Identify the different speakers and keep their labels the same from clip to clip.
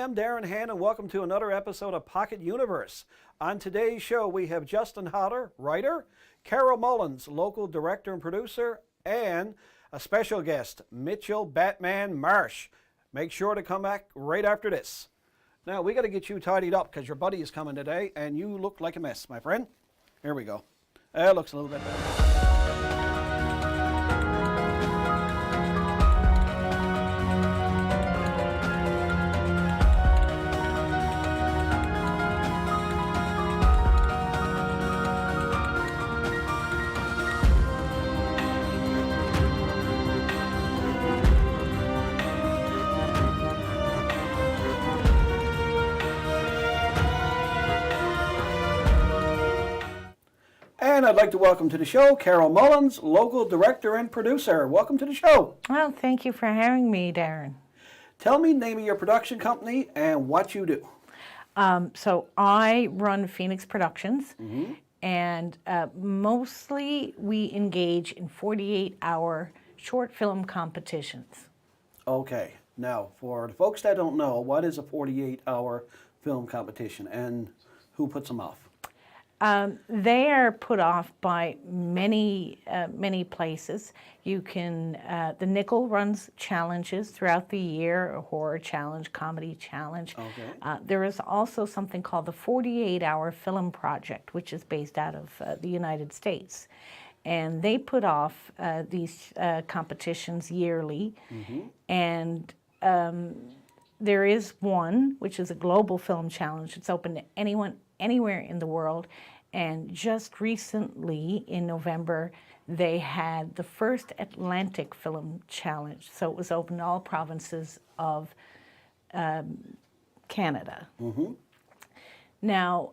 Speaker 1: am Darren, Hann, and welcome to another episode of Pocket Universe. On today's show, we have Justin Hodder, writer, Carol Mullins, local director and producer, and a special guest, Mitchell Batman Marsh. Make sure to come back right after this. Now, we got to get you tidied up because your buddy is coming today, and you look like a mess, my friend. Here we go. That looks a little bit better. And I'd like to welcome to the show Carol Mullins, local director and producer. Welcome to the show.
Speaker 2: Well, thank you for having me, Darren.
Speaker 1: Tell me the name of your production company and what you do.
Speaker 2: So I run Phoenix Productions, and mostly we engage in 48-hour short film competitions.
Speaker 1: Okay. Now, for the folks that don't know, what is a 48-hour film competition and who puts them off?
Speaker 2: They are put off by many places. You can, the Nickel runs challenges throughout the year, a horror challenge, comedy challenge.
Speaker 1: Okay.
Speaker 2: There is also something called the 48-Hour Film Project, which is based out of the United States. And they put off these competitions yearly. And there is one, which is a global film challenge. It's open to anyone, anywhere in the world. And just recently, in November, they had the first Atlantic Film Challenge. So it was open to all provinces of Canada. Now,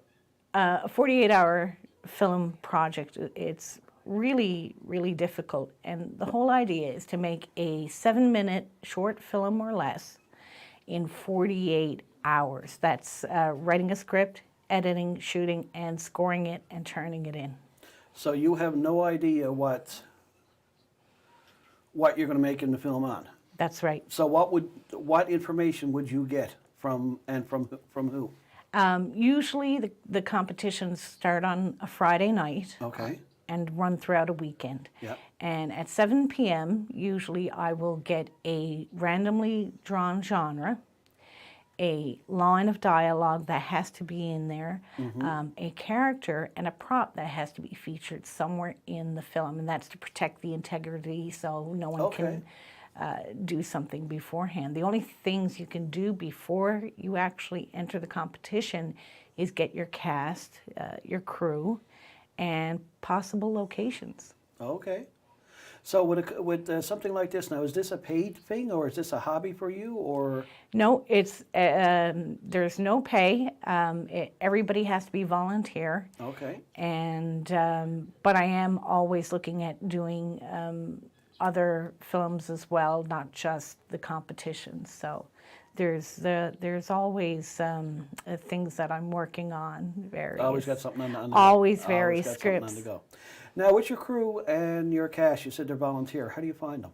Speaker 2: a 48-hour film project, it's really, really difficult. And the whole idea is to make a 7-minute short film or less in 48 hours. That's writing a script, editing, shooting, and scoring it and turning it in.
Speaker 1: So you have no idea what you're going to make in the film on.
Speaker 2: That's right.
Speaker 1: So what information would you get from who?
Speaker 2: Usually the competitions start on a Friday night.
Speaker 1: Okay.
Speaker 2: And run throughout a weekend.
Speaker 1: Yep.
Speaker 2: And at 7 p.m., usually I will get a randomly drawn genre, a line of dialogue that has to be in there, a character, and a prop that has to be featured somewhere in the film. And that's to protect the integrity so no one can do something beforehand. The only things you can do before you actually enter the competition is get your cast, your crew, and possible locations.
Speaker 1: Okay. So with something like this now, is this a paid thing or is this a hobby for you or?
Speaker 2: No, it's there's no pay. Everybody has to be volunteer.
Speaker 1: Okay.
Speaker 2: And but I am always looking at doing other films as well, not just the competitions. So there's always things that I'm working on.
Speaker 1: Always got something on the go.
Speaker 2: Always various scripts.
Speaker 1: On the go. Now, with your crew and your cast, you said they're volunteer. How do you find them?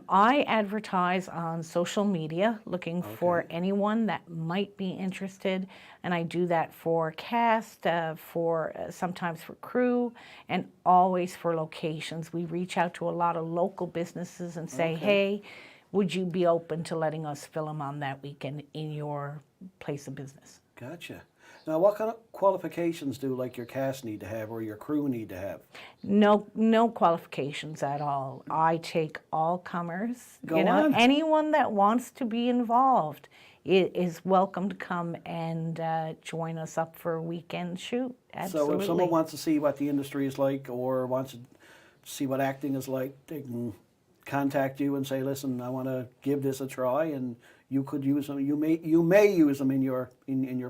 Speaker 2: I advertise on social media looking for anyone that might be interested, and I do that for cast, sometimes for crew, and always for locations. We reach out to a lot of local businesses and say, hey, would you be open to letting us film on that weekend in your place of business?
Speaker 1: Gotcha. Now, what kind of qualifications do like your cast need to have or your crew need to have?
Speaker 2: No qualifications at all. I take all comers.
Speaker 1: Go on.
Speaker 2: Anyone that wants to be involved is welcome to come and join us up for a weekend shoot. Absolutely.
Speaker 1: So if someone wants to see what the industry is like or wants to see what acting is like, they can contact you and say, listen, I want to give this a try, and you could use them. You may use them in your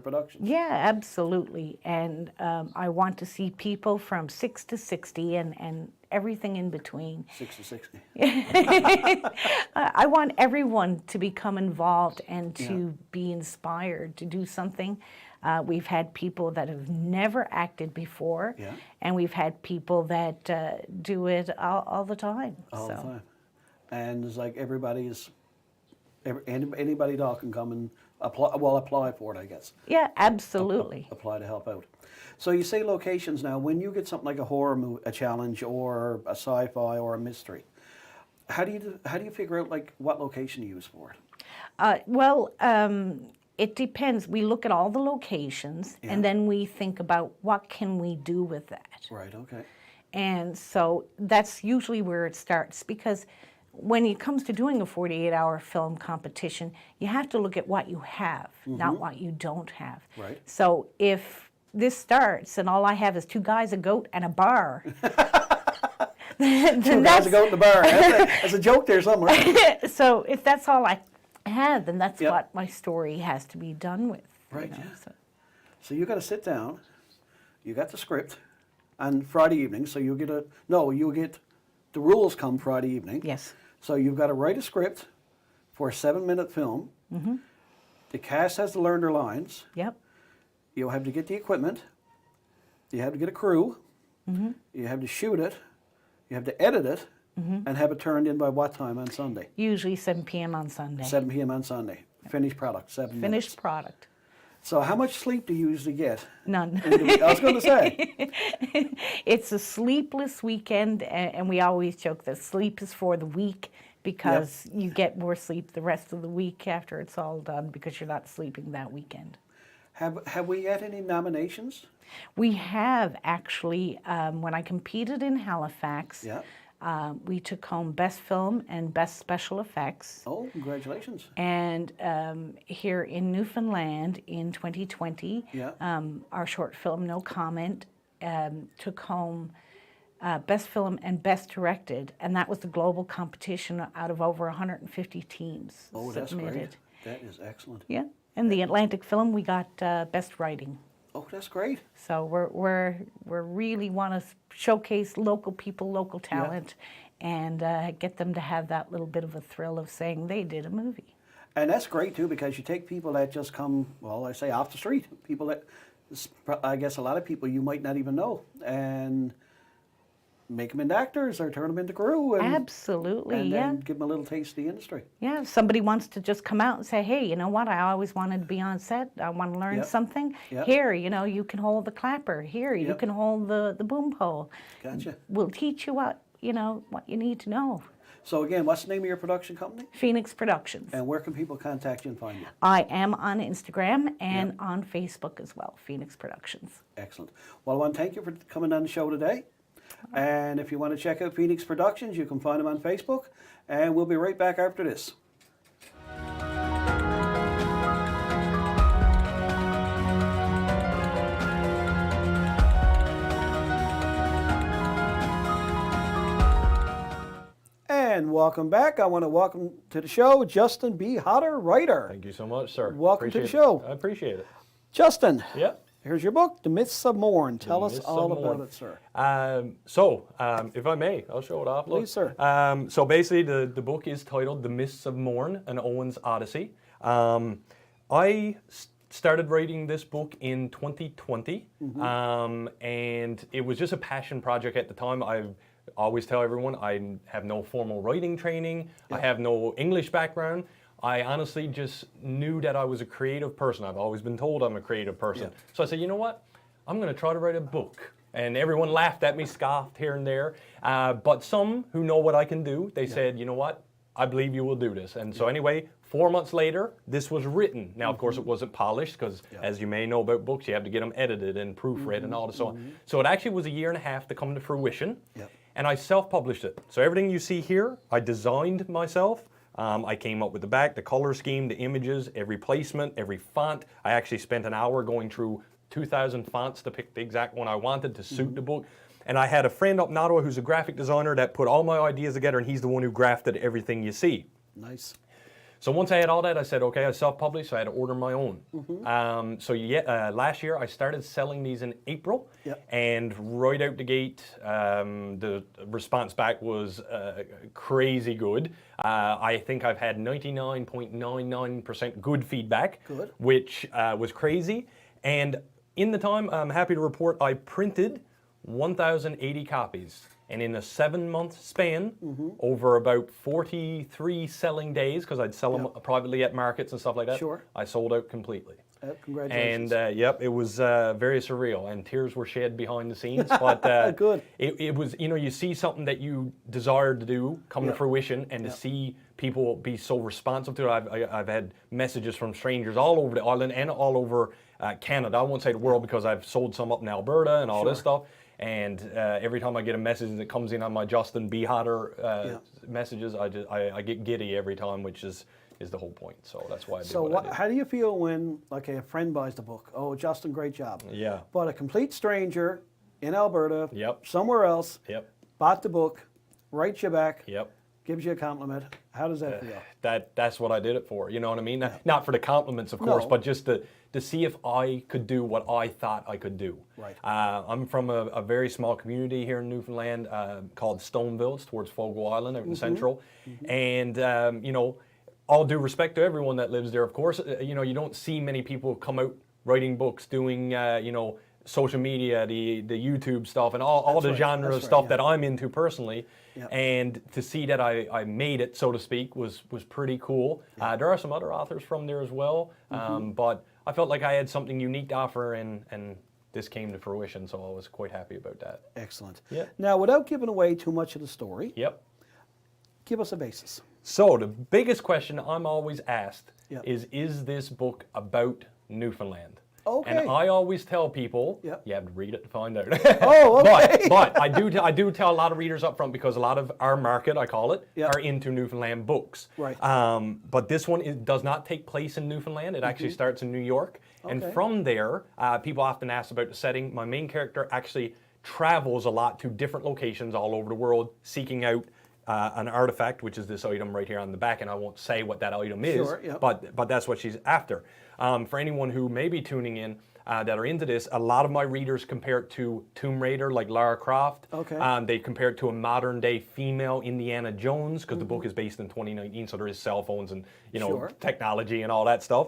Speaker 1: production.
Speaker 2: Yeah, absolutely. And I want to see people from 6 to 60 and everything in between.
Speaker 1: 6 to 60.
Speaker 2: I want everyone to become involved and to be inspired to do something. We've had people that have never acted before, and we've had people that do it all the time.
Speaker 1: All the time. And it's like anybody at all can come and apply for it, I guess.
Speaker 2: Yeah, absolutely.
Speaker 1: Apply to help out. So you say locations now. When you get something like a horror a challenge or a sci-fi or a mystery, how do you figure out like what location to use for it?
Speaker 2: It depends. We look at all the locations, and then we think about what can we do with that.
Speaker 1: Right. Okay.
Speaker 2: And so that's usually where it starts, because when it comes to doing a 48-hour film competition, you have to look at what you have, not what you don't have.
Speaker 1: Right.
Speaker 2: So if this starts and all I have is 2 guys, a goat, and a bar, then
Speaker 1: 2 guys, a goat, and a bar. That's a joke there somewhere.
Speaker 2: So if that's all I have, then that's what my story has to be done with.
Speaker 1: Right.
Speaker 2: You know,
Speaker 1: Yeah. So you got to sit down. You got the script, and Friday evening. So you'll get the rules come Friday evening.
Speaker 2: Yes.
Speaker 1: So you've got to write a script for a 7-minute film. The cast has to learn their lines.
Speaker 2: Yep.
Speaker 1: You'll have to get the equipment. You have to get a crew. You have to shoot it. You have to edit it, and have it turned in by what time on Sunday?
Speaker 2: Usually 7 p.m. on Sunday.
Speaker 1: 7 p.m. on Sunday. Finished product, 7 minutes.
Speaker 2: Finished product.
Speaker 1: So how much sleep do you usually get?
Speaker 2: None.
Speaker 1: I was going to say.
Speaker 2: It's a sleepless weekend, and we always joke that sleep is for the weak, because you get more sleep the rest of the week after it's all done, because you're not sleeping that weekend.
Speaker 1: Have we had any nominations?
Speaker 2: We have, actually. When I competed in Halifax, we took home Best Film and Best Special Effects.
Speaker 1: Oh, congratulations.
Speaker 2: And here in Newfoundland in 2020, our short film, No Comment, took home Best Film and Best Directed, and that was the global competition out of over 150 teams
Speaker 1: Oh, that's
Speaker 2: submitted.
Speaker 1: great. That is excellent.
Speaker 2: Yeah, and the Atlantic Film, we got Best Writing.
Speaker 1: Oh, that's great.
Speaker 2: So we're really want to showcase local people, local talent, and get them to have that little bit of a thrill of saying they did a movie.
Speaker 1: And that's great too, because you take people that just come, well, I say off the street, people that, I guess a lot of people you might not even know, and make them into actors or turn them into crew. And,
Speaker 2: Absolutely,
Speaker 1: and
Speaker 2: yeah.
Speaker 1: then give them a little taste of the industry.
Speaker 2: Yeah, if somebody wants to just come out and say, hey, you know what, I always wanted to be on set, I want to learn something. Here, you know, you can hold the clapper. Here, you can hold the boom pole.
Speaker 1: Gotcha.
Speaker 2: We'll teach you what you need to know.
Speaker 1: So again, what's the name of your production company?
Speaker 2: Phoenix Productions.
Speaker 1: And where can people contact you and find you?
Speaker 2: I am on Instagram and on Facebook as well, Phoenix Productions.
Speaker 1: Excellent. Well, I want to thank you for coming on the show today. And if you want to check out Phoenix Productions, you can find them on Facebook. And we'll be right back after this. And welcome back. I want to welcome to the show Justin B. Hodder, writer.
Speaker 3: Thank you so much, sir.
Speaker 1: Welcome to the show.
Speaker 3: I appreciate it.
Speaker 1: Justin.
Speaker 3: Yeah.
Speaker 1: Here's your book, The Myths of Morn. Tell us all about it, sir.
Speaker 3: If I may, I'll show it off. Look.
Speaker 1: Please, sir.
Speaker 3: So basically, the book is titled The Myths of Morn, an Owen's Odyssey. I started writing this book in 2020, and it was just a passion project at the time. I always tell everyone I have no formal writing training. I have no English background. I honestly just knew that I was a creative person. I've always been told I'm a creative person. So I said, you know what? I'm going to try to write a book. And everyone laughed at me, scoffed here and there. But some who know what I can do, they said, you know what? I believe you will do this. And so anyway, 4 months later, this was written. Now, of course, it wasn't polished because, as you may know about books, you have to get them edited and proofread and all that. So it actually was a year and a half to come to fruition. And I self-published it. So everything you see here, I designed myself. I came up with the back, the color scheme, the images, every placement, every font. I actually spent an hour going through 2,000 fonts to pick the exact one I wanted to suit the book. And I had a friend up in Ottawa who's a graphic designer that put all my ideas together, and he's the one who grafted everything you see.
Speaker 1: Nice.
Speaker 3: So once I had all that, I said, okay, I self-published, so I had to order my own. Last year, I started selling these in April, and right out the gate, the response back was crazy good. I think I've had 99.99% good feedback, which was crazy. And in the time, I'm happy to report I printed 1,080 copies. And in a 7-month span, over about 43 selling days, because I'd sell them privately at markets and stuff like that,
Speaker 1: Sure.
Speaker 3: I sold out completely.
Speaker 1: Congratulations.
Speaker 3: And yep, it was very surreal, and tears were shed behind the scenes. But
Speaker 1: Good.
Speaker 3: It was, you know, you see something that you desired to do come to fruition, and to see people be so responsive to it. I've had messages from strangers all over the island and all over Canada. I won't say the world because I've sold some up in Alberta and all this stuff. And every time I get a message that comes in on my Justin B. Hodder messages, I get giddy every time, which is the whole point. So that's why I do what I do.
Speaker 1: How do you feel when, like, a friend buys the book? Oh, Justin, great job.
Speaker 3: Yeah.
Speaker 1: But a complete stranger in Alberta,
Speaker 3: Yep.
Speaker 1: somewhere else,
Speaker 3: Yep.
Speaker 1: bought the book, writes you back,
Speaker 3: Yep.
Speaker 1: gives you a compliment. How does that feel?
Speaker 3: That's what I did it for. You know what I mean? Not for the compliments, of course,
Speaker 1: No.
Speaker 3: but just to see if I could do what I thought I could do.
Speaker 1: Right.
Speaker 3: I'm from a very small community here in Newfoundland called Stoneville. It's towards Fogo Island, out in Central. And, you know, all due respect to everyone that lives there, of course, you know, you don't see many people come out writing books, doing, you know, social media, the YouTube stuff, and all the genre of stuff that I'm into personally.
Speaker 1: Yep.
Speaker 3: And to see that I made it, so to speak, was pretty cool. There are some other authors from there as well, but I felt like I had something unique to offer, and this came to fruition, so I was quite happy about that.
Speaker 1: Excellent.
Speaker 3: Yeah.
Speaker 1: Now, without giving away too much of the story,
Speaker 3: Yep.
Speaker 1: give us a basis.
Speaker 3: So the biggest question I'm always asked
Speaker 1: Yep.
Speaker 3: is this book about Newfoundland?
Speaker 1: Okay.
Speaker 3: And I always tell people,
Speaker 1: Yep.
Speaker 3: you have to read it to find out.
Speaker 1: Oh, okay.
Speaker 3: but I do tell a lot of readers up front, because a lot of our market, I call it,
Speaker 1: Yep.
Speaker 3: are into Newfoundland books.
Speaker 1: Right.
Speaker 3: But this one does not take place in Newfoundland. It actually starts in New York. And
Speaker 1: Okay.
Speaker 3: from there, people often ask about the setting. My main character actually travels a lot to different locations all over the world, seeking out an artifact, which is this item right here on the back, and I won't say what that item is,
Speaker 1: Sure, yep.
Speaker 3: but that's what she's after. For anyone who may be tuning in that are into this, a lot of my readers compare it to Tomb Raider, like Lara Croft.
Speaker 1: Okay.
Speaker 3: They compare it to a modern day female Indiana Jones, because the book is based in 2019, so there is cell phones and, you know,
Speaker 1: Sure.
Speaker 3: technology and all that stuff.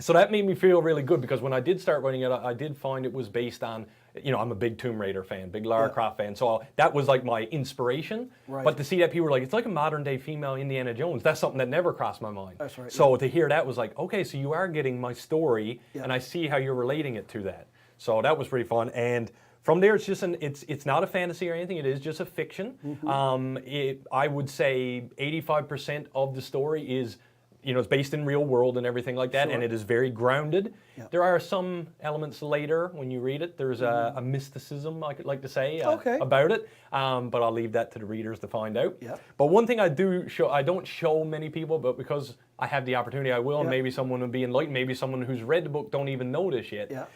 Speaker 3: So that made me feel really good, because when I did start writing it, I did find it was based on, you know, I'm a big Tomb Raider fan, big Lara Croft fan, so that was like my inspiration.
Speaker 1: Right.
Speaker 3: But to see that people were like, it's like a modern day female Indiana Jones, that's something that never crossed my mind.
Speaker 1: That's right,
Speaker 3: So to hear that was like, okay, so you are getting my story,
Speaker 1: Yeah.
Speaker 3: and I see how you're relating it to that. So that was pretty fun. And from there, it's just it's not a fantasy or anything. It is just a fiction. I would say 85% of the story is, you know, it's based in real world and everything like that,
Speaker 1: Sure.
Speaker 3: and it is very grounded.
Speaker 1: Yeah.
Speaker 3: There are some elements later when you read it. There's a mysticism, I could like to say,
Speaker 1: Okay.
Speaker 3: about it, but I'll leave that to the readers to find out.
Speaker 1: Yeah.
Speaker 3: But one thing I don't show many people, but because I have the opportunity, I will, and
Speaker 1: Yeah.
Speaker 3: maybe someone will be enlightened, maybe someone who's read the book don't even know this yet,
Speaker 1: Yeah.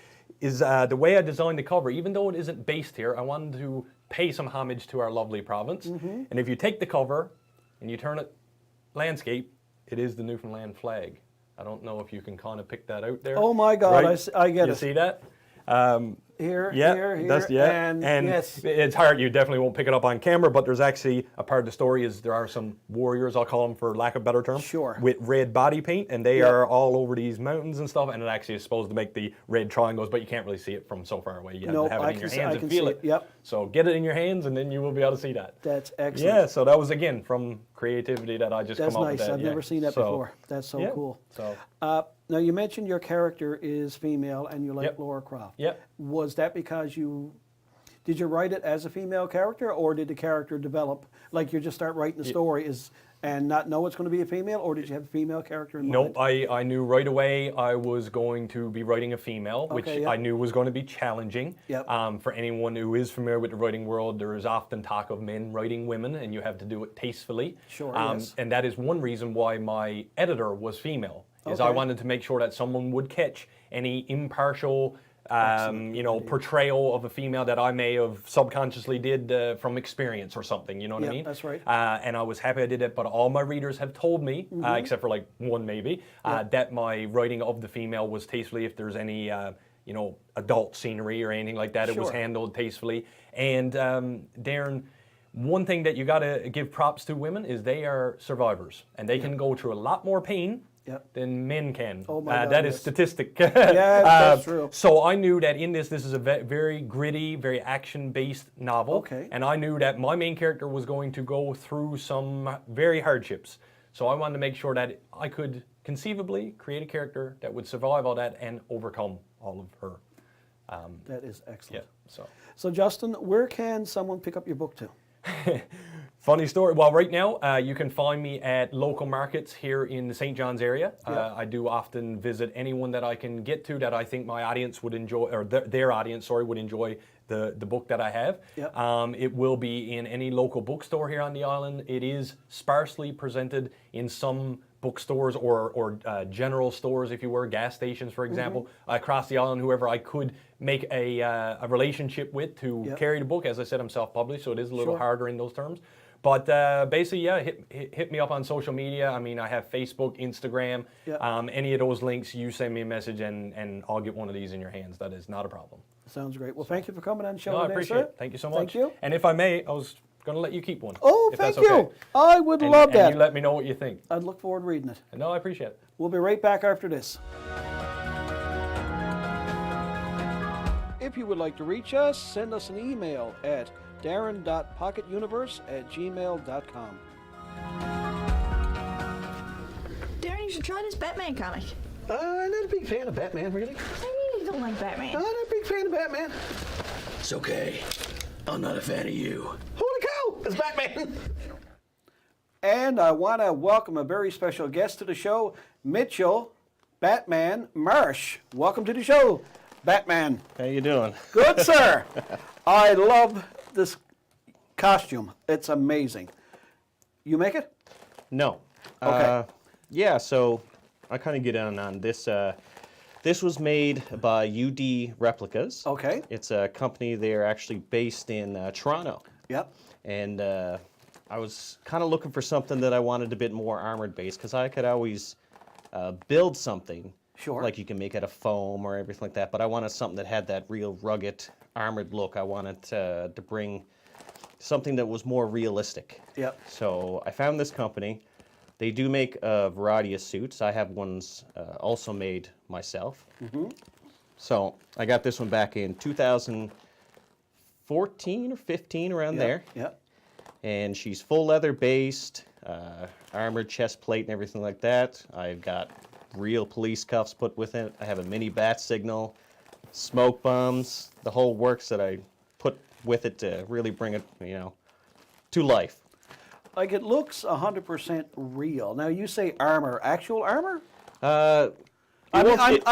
Speaker 3: is the way I designed the cover. Even though it isn't based here, I wanted to pay some homage to our lovely province. And if you take the cover and you turn it landscape, it is the Newfoundland flag. I don't know if you can kind of pick that out there.
Speaker 1: Oh my God,
Speaker 3: Right?
Speaker 1: I get
Speaker 3: You
Speaker 1: it.
Speaker 3: see that?
Speaker 1: Here,
Speaker 3: Yeah,
Speaker 1: here,
Speaker 3: that's
Speaker 1: and yes.
Speaker 3: it's hard. You definitely won't pick it up on camera, but there's actually a part of the story is there are some warriors, I'll call them for lack of a better term,
Speaker 1: Sure.
Speaker 3: with red body paint, and they
Speaker 1: Yep.
Speaker 3: are all over these mountains and stuff. And it actually is supposed to make the red triangles, but you can't really see it from so far away. You have
Speaker 1: No,
Speaker 3: to have it
Speaker 1: I
Speaker 3: in your
Speaker 1: can
Speaker 3: hands
Speaker 1: I can
Speaker 3: and feel
Speaker 1: see
Speaker 3: it.
Speaker 1: Yep,
Speaker 3: So get it in your hands, and then you will be able to see that.
Speaker 1: that's excellent.
Speaker 3: Yeah. So that was again from creativity that I just
Speaker 1: That's
Speaker 3: come up
Speaker 1: nice.
Speaker 3: with that.
Speaker 1: I've
Speaker 3: yeah.
Speaker 1: never seen that
Speaker 3: So,
Speaker 1: before. That's so
Speaker 3: yeah.
Speaker 1: cool.
Speaker 3: So
Speaker 1: Now, you mentioned your character is female and you like
Speaker 3: Yep.
Speaker 1: Laura Croft.
Speaker 3: Yep.
Speaker 1: Was that because did you write it as a female character, or did the character develop, like you just start writing the story and not know it's going to be a female, or did you have a female character in mind?
Speaker 3: Nope, I knew right away I was going to be writing a female, which
Speaker 1: Okay, yeah.
Speaker 3: I knew was going to be challenging.
Speaker 1: Yep.
Speaker 3: For anyone who is familiar with the writing world, there is often talk of men writing women, and you have to do it tastefully.
Speaker 1: Sure, yes.
Speaker 3: And that is one reason why my editor was female, is I
Speaker 1: Okay.
Speaker 3: wanted to make sure that someone would catch any impartial portrayal of a female that I may have subconsciously did from experience or something, you know what I
Speaker 1: Yep,
Speaker 3: mean?
Speaker 1: that's right.
Speaker 3: And I was happy I did it, but all my readers have told me, except for like one maybe, that my writing of the female was tastefully. If there's any, adult scenery or anything like that, it was
Speaker 1: Sure.
Speaker 3: handled tastefully. And Darren, one thing that you got to give props to women is they are survivors, and they can go through a lot more pain
Speaker 1: Yep.
Speaker 3: than men can.
Speaker 1: Oh my God,
Speaker 3: that is
Speaker 1: yes.
Speaker 3: statistic.
Speaker 1: Yeah, that's true.
Speaker 3: So I knew that in this is a very gritty, very action-based novel.
Speaker 1: Okay.
Speaker 3: And I knew that my main character was going to go through some very hardships. So I wanted to make sure that I could conceivably create a character that would survive all that and overcome all of her.
Speaker 1: That is excellent.
Speaker 3: Yeah.
Speaker 1: So Justin, where can someone pick up your book to?
Speaker 3: Funny story. Well, right now you can find me at local markets here in the St. John's area. I do often visit anyone that I can get to that I think my audience would enjoy, or their audience, sorry, would enjoy the book that I have.
Speaker 1: Yep.
Speaker 3: It will be in any local bookstore here on the island. It is sparsely presented in some bookstores or general stores, if you were, gas stations, for example, across the island, whoever I could make a relationship with to carry the book. As I said, I'm self-published, so it is a little harder in those terms. But basically, yeah, hit me up on social media. I mean, I have Facebook, Instagram, any of those links, you send me a message and I'll get one of these in your hands. That is not a problem.
Speaker 1: Sounds great. Well, thank you for coming on the show
Speaker 3: No, I
Speaker 1: today,
Speaker 3: appreciate
Speaker 1: sir.
Speaker 3: it. Thank you so much.
Speaker 1: Thank you.
Speaker 3: And if I may, I was going to let you keep one.
Speaker 1: Oh,
Speaker 3: if
Speaker 1: thank
Speaker 3: that's okay.
Speaker 1: you. I would love that.
Speaker 3: And you let me know what you think.
Speaker 1: I'd look forward to reading it.
Speaker 3: No, I appreciate it.
Speaker 1: We'll be right back after this. If you would like to reach us, send us an email at darren.pocketuniverse@gmail.com.
Speaker 4: Darren, you should try this Batman comic.
Speaker 1: I'm not a big fan of Batman, really.
Speaker 4: I mean, you don't like Batman.
Speaker 1: I'm not a big fan of Batman.
Speaker 5: It's okay. I'm not a fan of you.
Speaker 1: Holy cow! It's Batman! And I want to welcome a very special guest to the show, Mitchell Batman Marsh. Welcome to the show, Batman.
Speaker 6: How you doing?
Speaker 1: Good, sir. I love this costume. It's amazing. You make it?
Speaker 6: No.
Speaker 1: Okay.
Speaker 6: Yeah, so I kind of get on this. This was made by UD Replicas.
Speaker 1: Okay.
Speaker 6: It's a company. They're actually based in Toronto.
Speaker 1: Yep.
Speaker 6: And I was kind of looking for something that I wanted a bit more armored based because I could always build something.
Speaker 1: Sure.
Speaker 6: Like you can make out of foam or everything like that. But I wanted something that had that real rugged, armored look. I wanted to bring something that was more realistic.
Speaker 1: Yep.
Speaker 6: So I found this company. They do make a variety of suits. I have ones also made myself. So I got this one back in 2014 or 15, around there.
Speaker 1: Yep.
Speaker 6: And she's full leather based, armored chest plate and everything like that. I've got real police cuffs put with it. I have a mini bat signal, smoke bombs, the whole works that I put with it to really bring it, to life.
Speaker 1: Like it looks 100% real. Now you say armor, actual armor?
Speaker 6: It
Speaker 1: I mean,
Speaker 6: won't-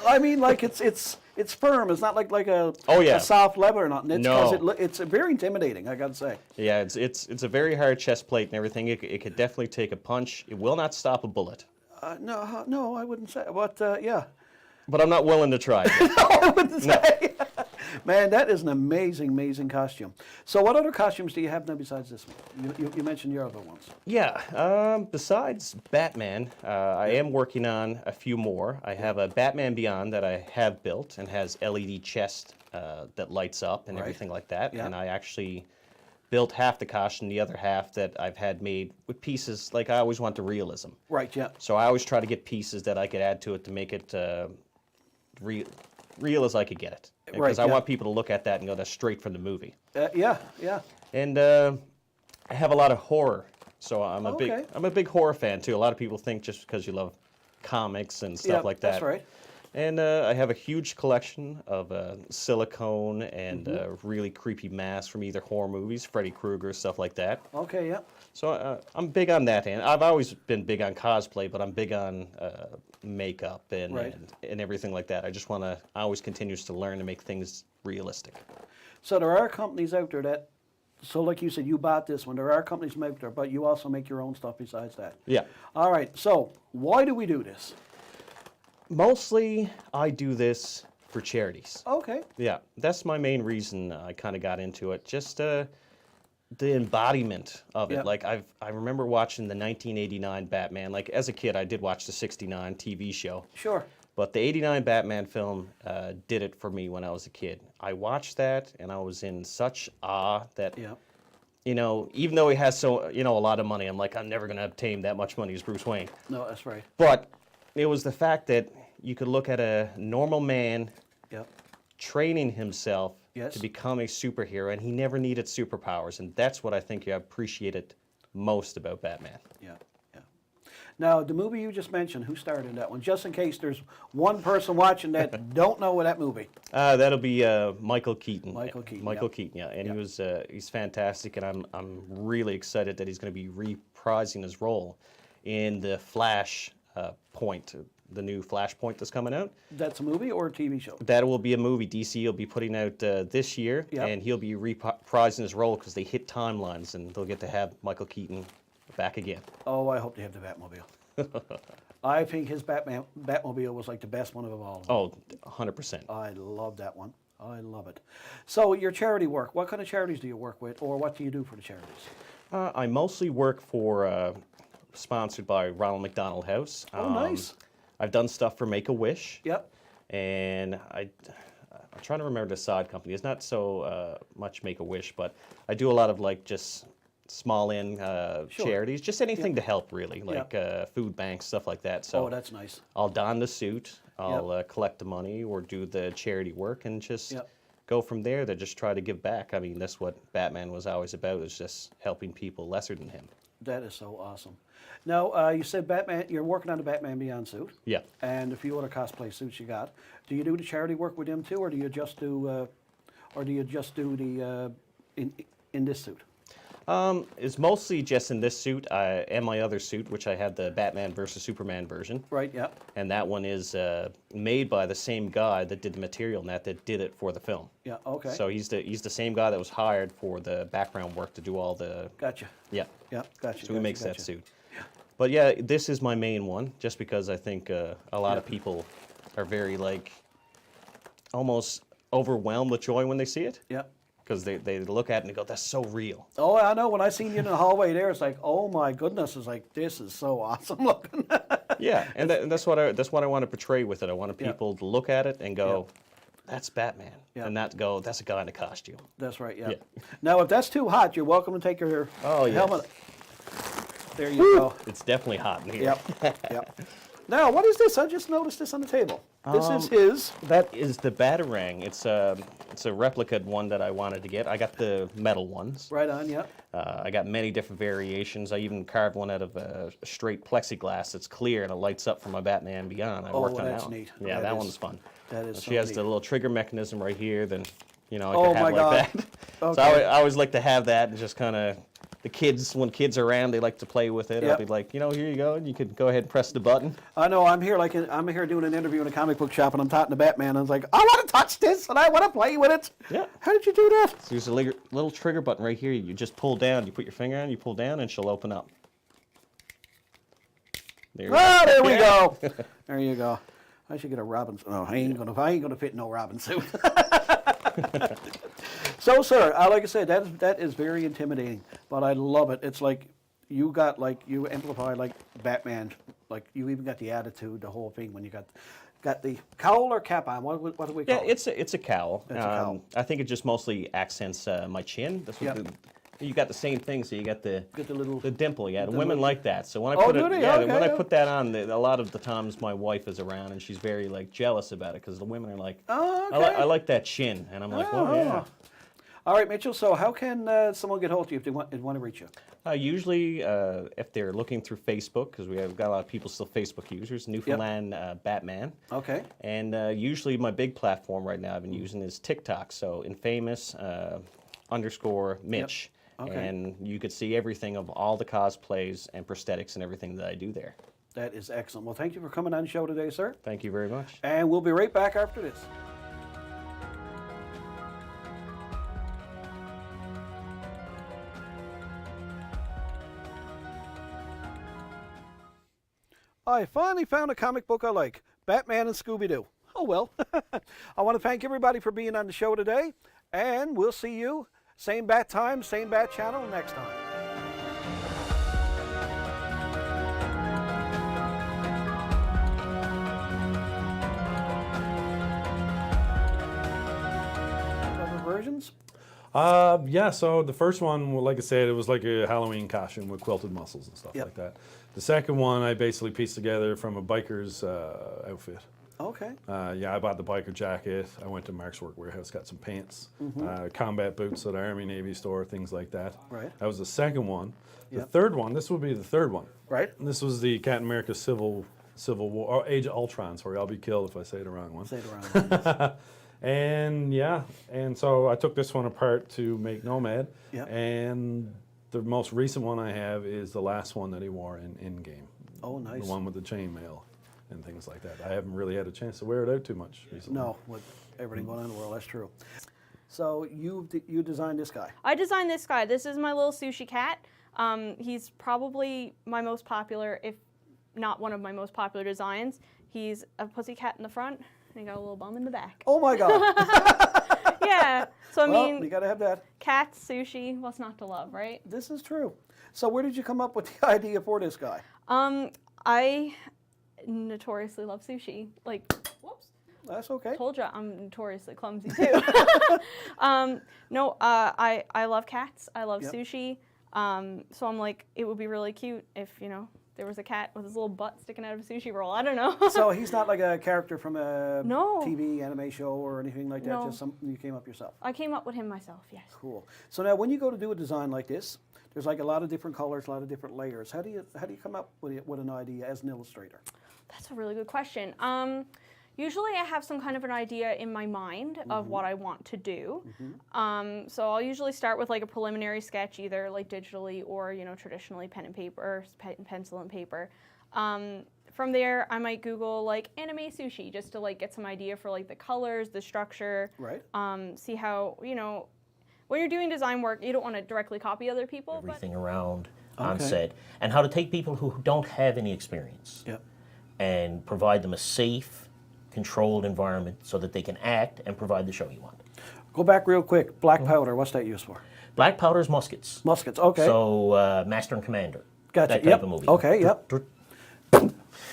Speaker 1: I mean, like it's firm. It's not like a
Speaker 6: Oh, yeah.
Speaker 1: a soft leather or nothing. It's
Speaker 6: No.
Speaker 1: it's very intimidating. I gotta say.
Speaker 6: Yeah, it's a very hard chest plate and everything. It could definitely take a punch. It will not stop a bullet.
Speaker 1: No, I wouldn't say. But yeah,
Speaker 6: But I'm not willing to try it.
Speaker 1: I wouldn't say. Man, that is an amazing costume. So, what other costumes do you have now besides this one? You mentioned your other ones.
Speaker 6: Yeah, besides Batman, I am working on a few more. I have a Batman Beyond that I have built and has LED chest that lights up and
Speaker 1: Right.
Speaker 6: everything like that.
Speaker 1: Yeah.
Speaker 6: And I actually built half the costume, the other half that I've had made with pieces, like I always want the realism.
Speaker 1: Right. Yeah.
Speaker 6: So I always try to get pieces that I could add to it to make it real as I could get it.
Speaker 1: Right,
Speaker 6: Because I
Speaker 1: yeah.
Speaker 6: want people to look at that and go, that's straight from the movie.
Speaker 1: Yeah.
Speaker 6: And I have a lot of horror, so I'm a
Speaker 1: Okay.
Speaker 6: big horror fan too. A lot of people think just because you love comics and stuff
Speaker 1: Yeah,
Speaker 6: like that.
Speaker 1: that's right.
Speaker 6: And I have a huge collection of silicone and
Speaker 1: Mm-hmm.
Speaker 6: really creepy masks from either horror movies, Freddy Krueger, stuff like that.
Speaker 1: Okay. Yeah.
Speaker 6: So I'm big on that, and I've always been big on cosplay, but I'm big on makeup and,
Speaker 1: Right.
Speaker 6: and everything like that. I just want to. I always continues to learn to make things realistic.
Speaker 1: So there are companies out there that. So like you said, you bought this one. There are companies out there, but you also make your own stuff besides that.
Speaker 6: Yeah.
Speaker 1: All right. So why do we do this?
Speaker 6: Mostly, I do this for charities.
Speaker 1: Okay.
Speaker 6: Yeah, that's my main reason I kind of got into it. Just the embodiment of it.
Speaker 1: Yep.
Speaker 6: Like I remember watching the 1989 Batman. Like as a kid, I did watch the '69 TV show.
Speaker 1: Sure.
Speaker 6: But the '89 Batman film did it for me when I was a kid. I watched that and I was in such awe that
Speaker 1: Yeah.
Speaker 6: you know, even though he has so, you know, a lot of money, I'm like, I'm never going to obtain that much money as Bruce Wayne.
Speaker 1: No, that's right.
Speaker 6: But it was the fact that you could look at a normal man
Speaker 1: Yep.
Speaker 6: training himself
Speaker 1: Yes.
Speaker 6: to become a superhero, and he never needed superpowers, and that's what I think you appreciated most about Batman.
Speaker 1: Yeah. Yeah. Now, the movie you just mentioned, who starred in that one? Just in case there's one person watching that don't know that movie.
Speaker 6: That'll be Michael Keaton.
Speaker 1: Michael Keaton,
Speaker 6: Michael
Speaker 1: yep.
Speaker 6: Keaton, yeah, and
Speaker 1: Yep.
Speaker 6: he's fantastic, and I'm really excited that he's going to be reprising his role in the Flash Point, the new Flashpoint that's coming out.
Speaker 1: That's a movie or a TV show?
Speaker 6: That will be a movie DC will be putting out this year,
Speaker 1: Yep.
Speaker 6: and he'll be reprising his role because they hit timelines, and they'll get to have Michael Keaton back again.
Speaker 1: Oh, I hope they have the Batmobile. I think his Batmobile was like the best one of all.
Speaker 6: Oh, 100%.
Speaker 1: I love that one. I love it. So your charity work, what kind of charities do you work with, or what do you do for the charities?
Speaker 6: I mostly work for, sponsored by Ronald McDonald House.
Speaker 1: Oh, nice.
Speaker 6: I've done stuff for Make-A-Wish.
Speaker 1: Yep.
Speaker 6: And I'm trying to remember the side company. It's not so much Make-A-Wish, but I do a lot of like just small charities, just anything to help really, like food banks, stuff like that. So
Speaker 1: Oh, that's nice.
Speaker 6: I'll don the suit, I'll collect the money or do the charity work and just
Speaker 1: Yep.
Speaker 6: go from there to just try to give back. I mean, that's what Batman was always about, is just helping people lesser than him.
Speaker 1: That is so awesome. Now, you said Batman, you're working on the Batman Beyond suit.
Speaker 6: Yeah.
Speaker 1: And a few other cosplay suits you got. Do you do the charity work with them too, or do you just do, the in this suit?
Speaker 6: It's mostly just in this suit and my other suit, which I had the Batman versus Superman version.
Speaker 1: Right. Yeah.
Speaker 6: And that one is made by the same guy that did the material net that did it for the film.
Speaker 1: Yeah. Okay.
Speaker 6: So he's the same guy that was hired for the background work to do all the.
Speaker 1: Gotcha.
Speaker 6: Yeah.
Speaker 1: Yeah. Gotcha.
Speaker 6: So he makes that
Speaker 1: gotcha.
Speaker 6: suit. But yeah, this is my main one, just because I think a lot of people are very like almost overwhelmed with joy when they see it,
Speaker 1: Yeah.
Speaker 6: because they look at it and they go, "That's so real."
Speaker 1: Oh, I know. When I seen you in the hallway there, it's like, oh my goodness! It's like, this is so awesome looking.
Speaker 6: Yeah, and that's what I want to portray with it. I want people to look at it and go, "That's Batman,"
Speaker 1: Yeah.
Speaker 6: and not go, "That's a guy in a costume."
Speaker 1: That's right. Yeah.
Speaker 6: Yeah.
Speaker 1: Now, if that's too hot, you're welcome to take your
Speaker 6: Oh, yes.
Speaker 1: helmet. There you go.
Speaker 6: It's definitely hot in here.
Speaker 1: Yep. Yep. Now, what is this? I just noticed this on the table. This is his.
Speaker 6: That is the Batarang. It's a replica one that I wanted to get. I got the metal ones.
Speaker 1: Right on. Yeah.
Speaker 6: I got many different variations. I even carved one out of straight plexiglass that's clear and it lights up for my Batman Beyond. I worked on
Speaker 1: that's
Speaker 6: that one.
Speaker 1: neat.
Speaker 6: Yeah,
Speaker 1: That
Speaker 6: that
Speaker 1: is-
Speaker 6: one's fun.
Speaker 1: that is
Speaker 6: She
Speaker 1: so
Speaker 6: has
Speaker 1: neat.
Speaker 6: the little trigger mechanism right here. Then, I
Speaker 1: Oh,
Speaker 6: could have
Speaker 1: my
Speaker 6: like
Speaker 1: God.
Speaker 6: that.
Speaker 1: Okay.
Speaker 6: So I always like to have that and just kind of. When kids are around, they like to play with it. I'll
Speaker 1: Yep.
Speaker 6: be like, here you go, and you could go ahead and press the button.
Speaker 1: I know. I'm here doing an interview in a comic book shop, and I'm talking to Batman. And I was like, I want to touch this, and I want to play with it.
Speaker 6: Yeah.
Speaker 1: How did you do that?
Speaker 6: So there's a little trigger button right here. You just pull down. You put your finger on, you pull down, and she'll open up. There you
Speaker 1: Ah,
Speaker 6: go.
Speaker 1: there we go. There you go. I should get a Robin. No, I ain't gonna fit no Robin suit. So, sir, like I said, that is very intimidating, but I love it. It's like you amplify like Batman, like you even got the attitude, the whole thing when you got the cowl or cap on. What do we call
Speaker 6: Yeah,
Speaker 1: it?
Speaker 6: it's a cowl.
Speaker 1: It's a cowl.
Speaker 6: I think it just mostly accents my chin. That's what
Speaker 1: Yep.
Speaker 6: you got the same thing. So you got the
Speaker 1: little-
Speaker 6: dimple. Yeah, the
Speaker 1: the
Speaker 6: women
Speaker 1: little-
Speaker 6: like that. So when I
Speaker 1: Oh,
Speaker 6: put
Speaker 1: do
Speaker 6: it,
Speaker 1: they?
Speaker 6: yeah,
Speaker 1: Okay,
Speaker 6: when I
Speaker 1: yeah.
Speaker 6: put that on, a lot of the times my wife is around and she's very like jealous about it because the women are like,
Speaker 1: Oh,
Speaker 6: I,
Speaker 1: okay.
Speaker 6: I like that chin, and I'm like,
Speaker 1: Oh.
Speaker 6: well, yeah.
Speaker 1: All right, Mitchell. So, how can someone get hold of you if they want to reach you?
Speaker 6: Usually, if they're looking through Facebook, because we have got a lot of people still Facebook users, Newfoundland Batman.
Speaker 1: Okay.
Speaker 6: And usually my big platform right now I've been using is TikTok. So infamous _ Mitch.
Speaker 1: Yep. Okay.
Speaker 6: And you could see everything of all the cosplays and prosthetics and everything that I do there.
Speaker 1: That is excellent. Well, thank you for coming on the show today, sir.
Speaker 6: Thank you very much.
Speaker 1: And we'll be right back after this. I finally found a comic book I like, Batman and Scooby-Doo. Oh well. I want to thank everybody for being on the show today, and we'll see you same bat time, same bat channel next time. Other versions?
Speaker 7: Yeah, so the first one, well, like I said, it was like a Halloween costume with quilted muscles and stuff
Speaker 1: Yep.
Speaker 7: like that. The second one I basically pieced together from a biker's outfit.
Speaker 1: Okay.
Speaker 7: Yeah, I bought the biker jacket. I went to Mark's Work Warehouse, got some pants, combat boots at the Army Navy store, things like that.
Speaker 1: Right.
Speaker 7: That was the second one. The
Speaker 1: Yep.
Speaker 7: third one, this would be the third one.
Speaker 1: Right.
Speaker 7: And this was the Captain America Civil War, or Age of Ultron. Sorry, I'll be killed if I say the wrong one.
Speaker 1: Say it around.
Speaker 7: And yeah, and so I took this one apart to make Nomad.
Speaker 1: Yep.
Speaker 7: And the most recent one I have is the last one that he wore in Endgame.
Speaker 1: Oh, nice.
Speaker 7: The one with the chainmail and things like that. I haven't really had a chance to wear it out too much recently.
Speaker 1: No, with everything going on in the world, that's true. So you designed this guy.
Speaker 8: I designed this guy. This is my little Sushi Cat. He's probably my most popular, if not one of my most popular designs. He's a pussy cat in the front, and he got a little bum in the back.
Speaker 1: Oh my God.
Speaker 8: Yeah. So I
Speaker 1: Well,
Speaker 8: mean,
Speaker 1: you got to have that.
Speaker 8: cats, sushi, what's not to love, right?
Speaker 1: This is true. So where did you come up with the idea for this guy?
Speaker 8: I notoriously love sushi. Like, whoops.
Speaker 1: That's okay.
Speaker 8: Told you I'm notoriously clumsy too. No, I love cats. I love
Speaker 1: Yep.
Speaker 8: sushi. So I'm like, it would be really cute if, you know, there was a cat with his little butt sticking out of a sushi roll. I don't know.
Speaker 1: So he's not like a character from a
Speaker 8: No.
Speaker 1: TV anime show or anything like that.
Speaker 8: No.
Speaker 1: Just something you came up yourself.
Speaker 8: I came up with him myself, yes.
Speaker 1: Cool. So now, when you go to do a design like this, there's like a lot of different colors, a lot of different layers. How do you come up with an idea as an illustrator?
Speaker 8: That's a really good question. Usually I have some kind of an idea in my mind of what I want to do. So I'll usually start with like a preliminary sketch, either like digitally or, you know, traditionally pen and paper, or pencil and paper. From there, I might Google like anime sushi just to like get some idea for like the colors, the structure.
Speaker 1: Right.
Speaker 8: See how, you know, when you're doing design work, you don't want to directly copy other people.
Speaker 5: Everything around on
Speaker 1: Okay.
Speaker 5: set, and how to take people who don't have any experience
Speaker 1: Yep.
Speaker 5: and provide them a safe, controlled environment so that they can act and provide the show you want.
Speaker 1: Go back real quick. Black powder. What's that used for?
Speaker 5: Black powder's muskets.
Speaker 1: Muskets. Okay.
Speaker 5: So Master and Commander.
Speaker 1: Gotcha.
Speaker 5: That type
Speaker 1: Yep.
Speaker 5: of movie.
Speaker 1: Okay. Yep.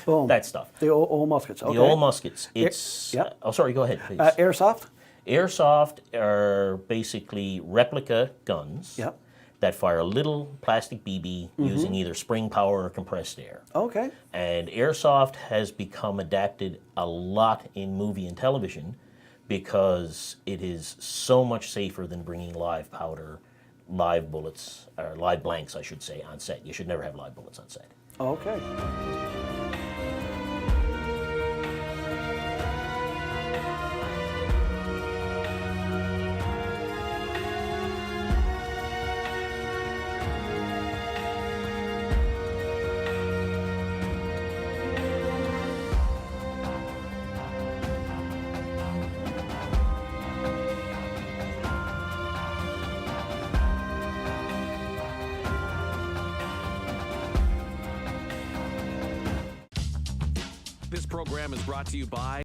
Speaker 1: Boom.
Speaker 5: That stuff.
Speaker 1: The old muskets. Okay.
Speaker 5: The old muskets. It's.
Speaker 1: yep.
Speaker 5: Oh, sorry. Go ahead, please.
Speaker 1: Airsoft.
Speaker 5: Airsoft are basically replica guns
Speaker 1: Yep.
Speaker 5: that fire a little plastic BB using either spring power or compressed air.
Speaker 1: Okay.
Speaker 5: And airsoft has become adapted a lot in movie and television because it is so much safer than bringing live powder, live bullets, or live blanks, I should say, on set. You should never have live bullets on set.
Speaker 1: Okay.
Speaker 9: This program is brought to you by